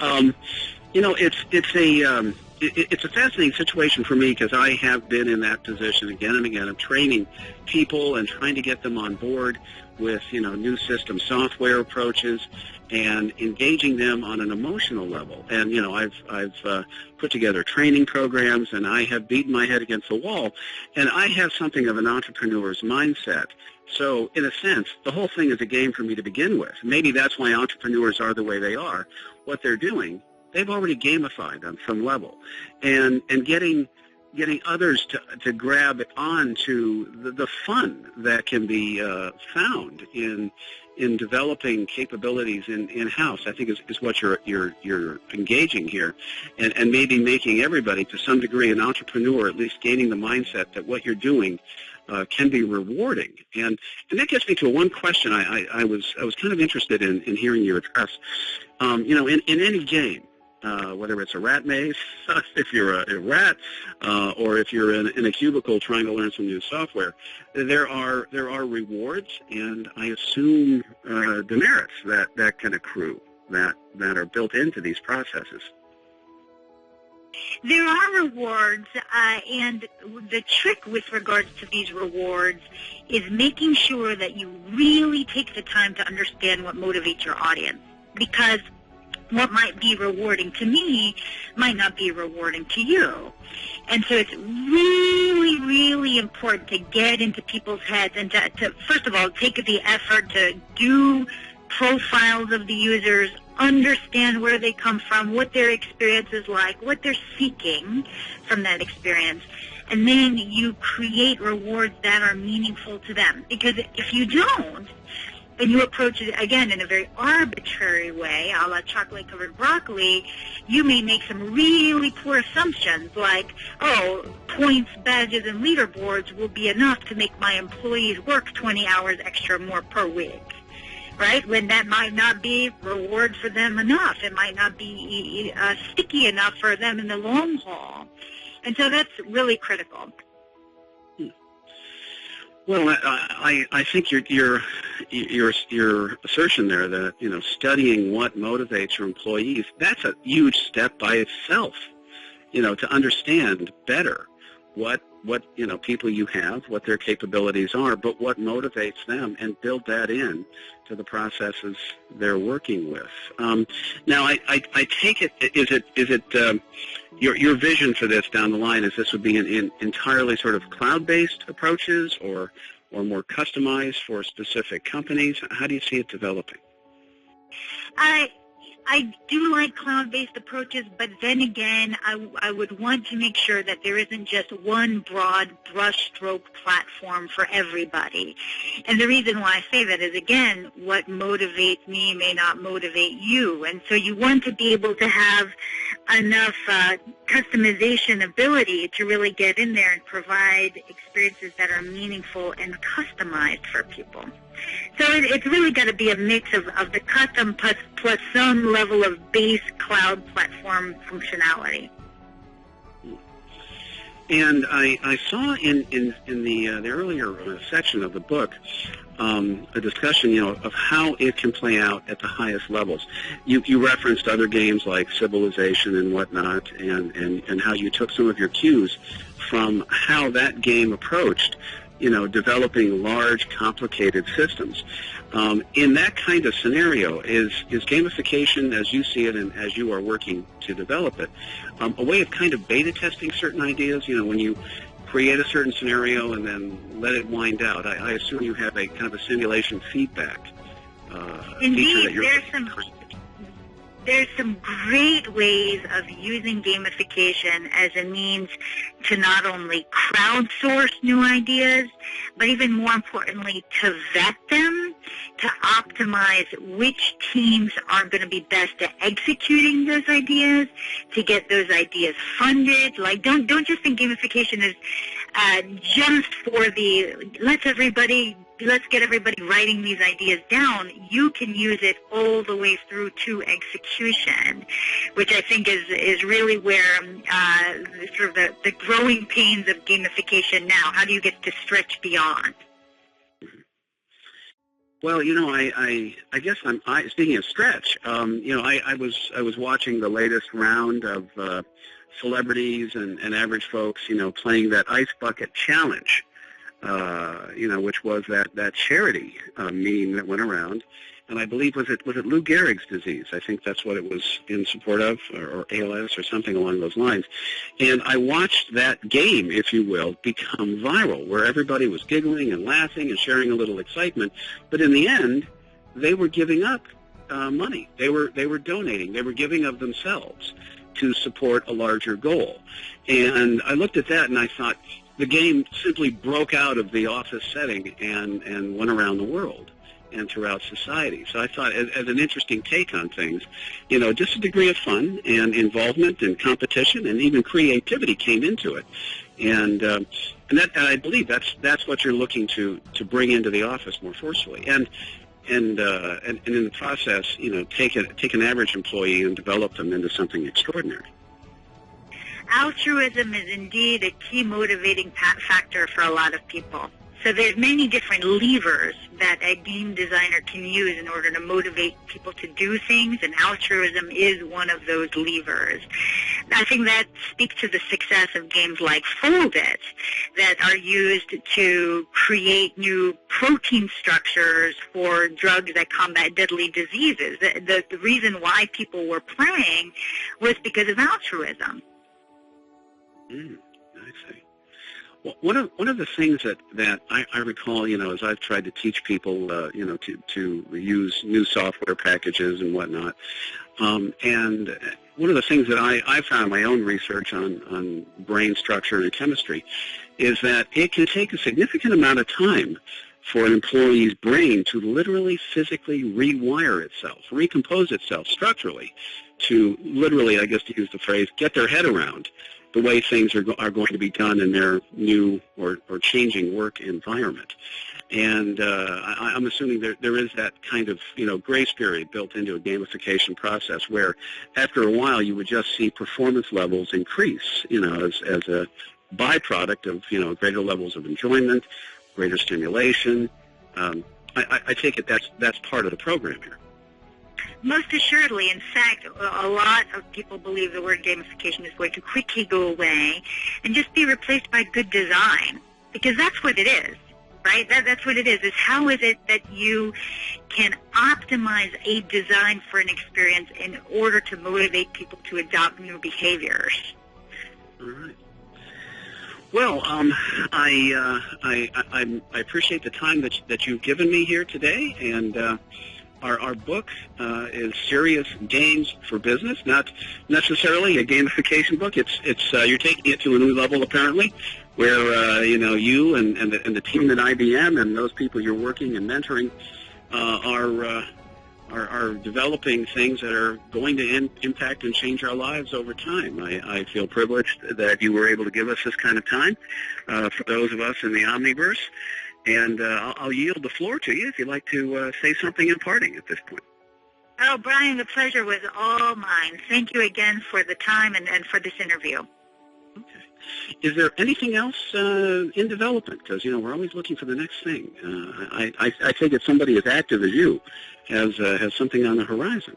Um, it's a fascinating situation for me because I have been in that position again and again of training people and trying to get them on board with, new system software approaches and engaging them on an emotional level. And, I've put together training programs, and I have beaten my head against the wall, and I have something of an entrepreneur's mindset. So, in a sense, the whole thing is a game for me to begin with. Maybe that's why entrepreneurs are the way they are. What they're doing, they've already gamified on some level, and getting others to grab on to the fun that can be found in developing capabilities in-house, I think is what you're engaging here, and maybe making everybody to some degree an entrepreneur, at least gaining the mindset that what you're doing can be rewarding. And that gets me to one question I was kind of interested in hearing you address. In any game, whether it's a rat maze, if you're a rat, or if you're in a cubicle trying to learn some new software, there are rewards and I assume demerits that can accrue that are built into these processes. There are rewards, and the trick with regards to these rewards is making sure that you really take the time to understand what motivates your audience, because what might be rewarding to me might not be rewarding to you. And so it's really, really important to get into people's heads and to first of all, take the effort to do profiles of the users, understand where they come from, what their experience is like, what they're seeking from that experience. And then you create rewards that are meaningful to them. Because if you don't, and you approach it, again, in a very arbitrary way, a la chocolate-covered broccoli, you may make some really poor assumptions like, points, badges, and leaderboards will be enough to make my employees work 20 hours extra more per week, right? When that might not be reward for them enough. It might not be sticky enough for them in the long haul. And so that's really critical. Well, I think your assertion there that studying what motivates your employees, that's a huge step by itself. To understand better what people you have, what their capabilities are, but what motivates them, and build that in to the processes they're working with. Now, I take it, is it your vision for this down the line is this would be in entirely sort of cloud-based approaches or more customized for specific companies? How do you see it developing? I do like cloud-based approaches, but then again, I would want to make sure that there isn't just one broad brushstroke platform for everybody. And the reason why I say that is, again, what motivates me may not motivate you. And so you want to be able to have enough customization ability to really get in there and provide experiences that are meaningful and customized for people. So it's really got to be a mix of the custom plus some level of base cloud platform functionality. And I saw in the earlier section of the book a discussion, of how it can play out at the highest levels. You referenced other games like Civilization and whatnot, and how you took some of your cues from how that game approached developing large, complicated systems. In that kind of scenario, is gamification, as you see it and as you are working to develop it, a way of kind of beta testing certain ideas? When you create a certain scenario and then let it wind out, I assume you have a kind of a simulation feedback Indeed, feature that there's some great ways of using gamification as a means to not only crowdsource new ideas, but even more importantly, to vet them, to optimize which teams are going to be best at executing those ideas, to get those ideas funded. Like, don't just think gamification is just for let's get everybody writing these ideas down. You can use it all the way through to execution, which I think is really where sort of the growing pains of gamification now. How do you get to stretch beyond? Well, I guess speaking of stretch, I was watching the latest round of celebrities and average folks, playing that ice bucket challenge, which was that charity meme that went around. And I believe, was it Lou Gehrig's disease? I think that's what it was in support of, or ALS or something along those lines. And I watched that game, if you will, become viral, where everybody was giggling and laughing and sharing a little excitement. But in the end, they were giving up money. They were donating. They were giving of themselves to support a larger goal. And I looked at that and I thought, the game simply broke out of the office setting and went around the world and throughout society. So I thought, as an interesting take on things, just a degree of fun and involvement and competition and even creativity came into it. And I believe that's what you're looking to bring into the office more forcefully. And in the process, take an average employee and develop them into something extraordinary. Altruism is indeed a key motivating factor for a lot of people. So there's many different levers that a game designer can use in order to motivate people to do things, and altruism is one of those levers. I think that speaks to the success of games like Fold It that are used to create new protein structures for drugs that combat deadly diseases. The reason why people were playing was because of altruism. I see. Well, one of the things that I recall, as I've tried to teach people, to use new software packages and whatnot, and one of the things that I found in my own research on brain structure and chemistry is that it can take a significant amount of time for an employee's brain to literally physically rewire itself, recompose itself structurally, to literally, I guess to use the phrase, get their head around the way things are going to be done in their new or changing work environment. And I'm assuming there is that kind of, grace period built into a gamification process where after a while you would just see performance levels increase, as a byproduct of, greater levels of enjoyment, greater stimulation. I take it that's part of the program here. Most assuredly. In fact, a lot of people believe the word gamification is going to quickly go away and just be replaced by good design, because that's what it is, right? That's what it is how is it that you can optimize a design for an experience in order to motivate people to adopt new behaviors. All right. Well, I appreciate the time that you've given me here today, and our book is Serious Games for Business, not necessarily a gamification book. It's you're taking it to a new level apparently, where you and the team at IBM and those people you're working and mentoring are developing things that are going to impact and change our lives over time. I feel privileged that you were able to give us this kind of time for those of us in the Omniverse. And I'll yield the floor to you if you'd like to say something in parting at this point. Oh, Brian, the pleasure was all mine. Thank you again for the time and for this interview. Okay. Is there anything else in development? Because, we're always looking for the next thing. I think that somebody as active as you has something on the horizon.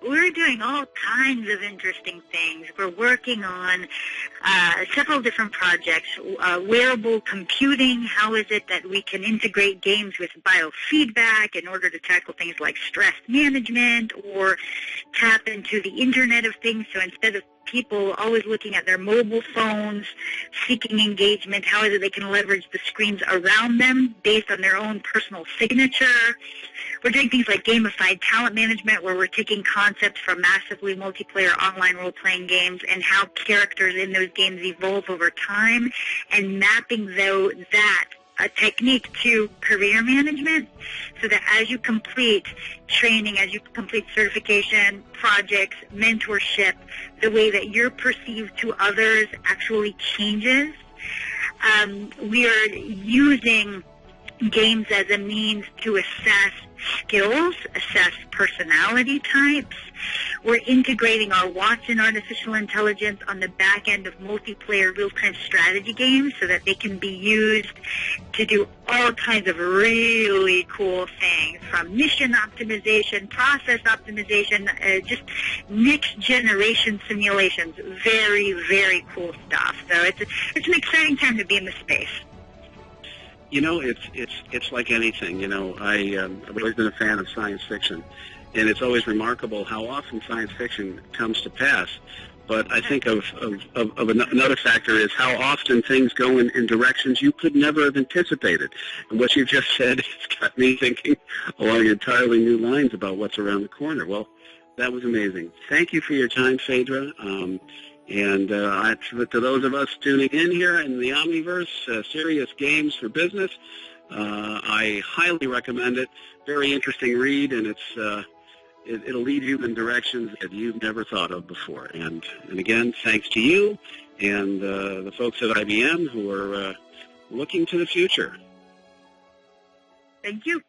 We're doing all kinds of interesting things. We're working on several different projects. Wearable computing, how is it that we can integrate games with biofeedback in order to tackle things like stress management, or tap into the Internet of Things, so instead of people always looking at their mobile phones, seeking engagement, how is it they can leverage the screens around them based on their own personal signature. We're doing things like gamified talent management, where we're taking concepts from massively multiplayer online role-playing games and how characters in those games evolve over time, and mapping that a technique to career management, so that as you complete training, as you complete certification, projects, mentorship, the way that you're perceived to others actually changes. We are using games as a means to assess skills, assess personality types. We're integrating our Watson artificial intelligence on the back end of multiplayer real-time strategy games so that they can be used to do all kinds of really cool things, from mission optimization, process optimization, just next-generation simulations. Very, very cool stuff. So it's an exciting time to be in the space. You know, it's like anything. You know, I've always been a fan of science fiction, and it's always remarkable how often science fiction comes to pass. But I think of another factor is how often things go in directions you could never have anticipated. And what you just said has got me thinking along entirely new lines about what's around the corner. Well, that was amazing. Thank you for your time, Phaedra. And to those of us tuning in here in the Omniverse, Serious Games for Business, I highly recommend it. Very interesting read, and it'll lead you in directions that you've never thought of before. And again, thanks to you and the folks at IBM who are looking to the future. Thank you.